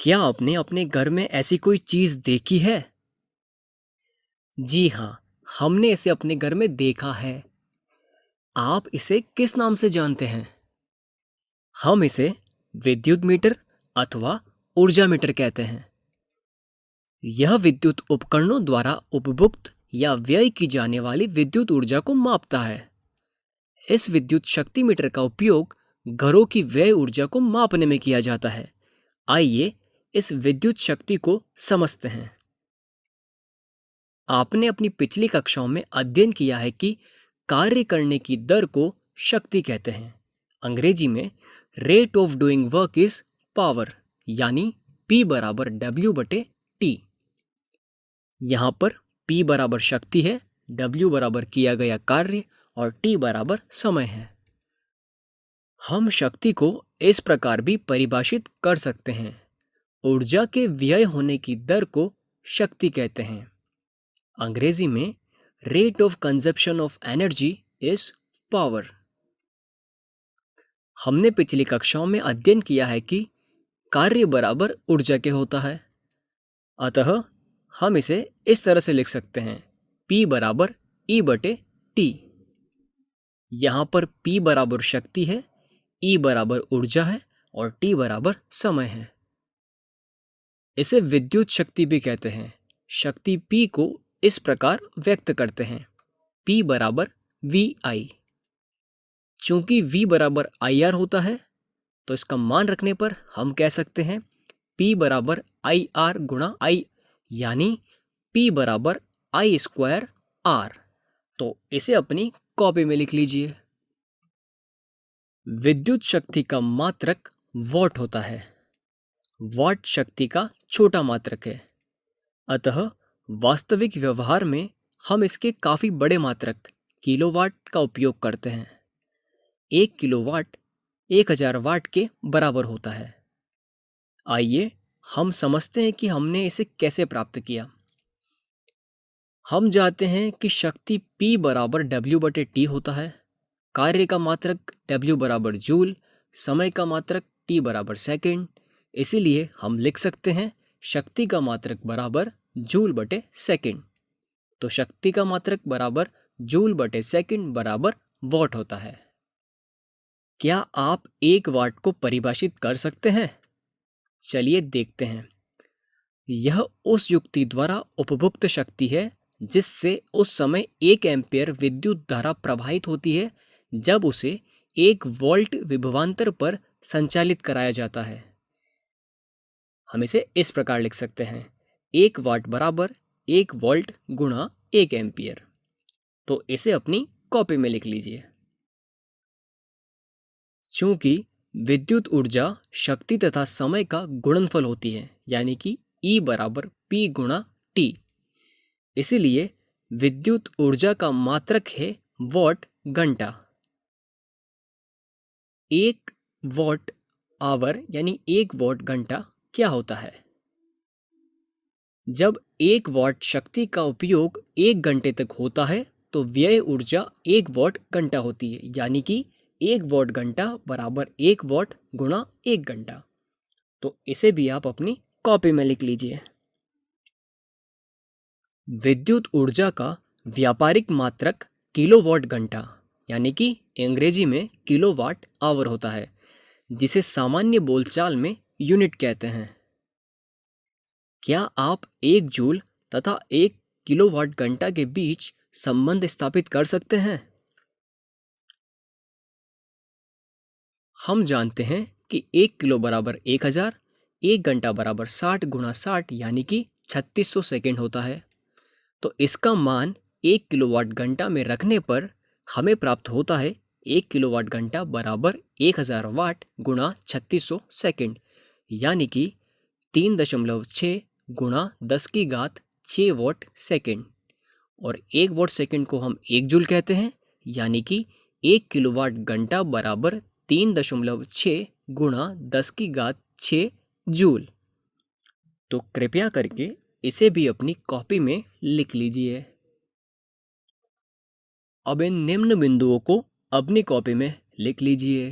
क्या आपने अपने घर में ऐसी कोई चीज देखी है? जी हाँ, हमने इसे अपने घर में देखा है। आप इसे किस नाम से जानते हैं? हम इसे विद्युत मीटर अथवा ऊर्जा मीटर कहते हैं। यह विद्युत उपकरणों द्वारा उपभुक्त या व्यय की जाने वाली विद्युत ऊर्जा को मापता है। इस विद्युत शक्ति मीटर का उपयोग घरों की व्यय ऊर्जा को मापने में किया जाता है। आइए इस विद्युत शक्ति को समझते हैं। आपने अपनी पिछली कक्षाओं में अध्ययन किया है कि कार्य करने की दर को शक्ति कहते हैं। अंग्रेजी में rate of doing work is power, यानी P बराबर W बटे T। यहाँ पर P बराबर शक्ति है, W बराबर किया गया कार्य और T बराबर समय है। हम शक्ति को इस प्रकार भी परिभाषित कर सकते हैं। ऊर्जा के व्यय होने की दर को शक्ति कहते हैं। अंग्रेजी में rate of consumption of energy is power. हमने पिछली कक्षाओं में अध्ययन किया है कि कार्य बराबर ऊर्जा के होता है। अतः हम इसे इस तरह से लिख सकते हैं, P बराबर E बटे T। यहाँ पर P बराबर शक्ति है, E बराबर ऊर्जा है और T बराबर समय है। इसे विद्युत शक्ति भी कहते हैं। शक्ति P को इस प्रकार व्यक्त करते हैं, P बराबर VI। चूंकि V बराबर IR होता है तो इसका मान रखने पर हम कह सकते हैं P बराबर IR गुणा I, यानी P बराबर I स्क्वायर R। तो इसे अपनी कॉपी में लिख लीजिए। विद्युत शक्ति का मात्रक वॉट होता है। वॉट शक्ति का छोटा मात्रक है, अतः वास्तविक व्यवहार में हम इसके काफी बड़े मात्रक किलोवाट का उपयोग करते हैं। 1 किलोवाट 1000 वाट के बराबर होता है। आइए हम समझते हैं कि हमने इसे कैसे प्राप्त किया। हम जानते हैं कि शक्ति P बराबर W बटे T होता है। कार्य का मात्रक W बराबर जूल, समय का मात्रक T बराबर सेकंड। इसीलिए हम लिख सकते हैं शक्ति का मात्रक बराबर जूल बटे सेकंड। तो शक्ति का मात्रक बराबर जूल बटे सेकंड बराबर वॉट होता है। क्या आप 1 वाट को परिभाषित कर सकते हैं? चलिए देखते हैं। यह उस युक्ति द्वारा उपभुक्त शक्ति है जिससे उस समय 1 एम्पियर विद्युत धारा प्रवाहित होती है जब उसे 1 वोल्ट विभवांतर पर संचालित कराया जाता है। हम इसे इस प्रकार लिख सकते हैं, 1 वाट बराबर 1 वोल्ट गुणा 1 एम्पियर। तो इसे अपनी कॉपी में लिख लीजिए। चूंकि विद्युत ऊर्जा शक्ति तथा समय का गुणनफल होती है, यानी कि E बराबर P गुणा T, इसीलिए विद्युत ऊर्जा का मात्रक है वॉट घंटा। 1 वॉट आवर यानी 1 वॉट घंटा क्या होता है? जब 1 वॉट शक्ति का उपयोग 1 घंटे तक होता है तो व्यय ऊर्जा 1 वॉट घंटा होती है, यानी कि 1 वॉट घंटा बराबर 1 वॉट गुणा 1 घंटा। तो इसे भी आप अपनी कॉपी में लिख लीजिए। विद्युत ऊर्जा का व्यापारिक मात्रक किलोवाट घंटा यानी कि अंग्रेजी में किलोवाट आवर होता है, जिसे सामान्य बोलचाल में यूनिट कहते हैं। क्या आप 1 जूल तथा 1 किलोवाट घंटा के बीच संबंध स्थापित कर सकते हैं? हम जानते हैं कि 1 किलो बराबर 1000, 1 घंटा बराबर 60 गुणा 60 यानी कि 3600 सेकेंड होता है। तो इसका मान 1 किलोवाट घंटा में रखने पर हमें प्राप्त होता है 1 किलोवाट घंटा बराबर 1000 वाट गुणा 3600 सेकेंड, यानी कि 3.6 गुणा 10 की घात 6 वॉट सेकेंड। और 1 वॉट सेकेंड को हम 1 जूल कहते हैं, यानी कि 1 किलोवाट घंटा बराबर 3.6 गुणा 10 की घात 6 जूल। तो कृपया करके इसे भी अपनी कॉपी में लिख लीजिए। अब इन निम्न बिंदुओं को अपनी कॉपी में लिख लीजिए।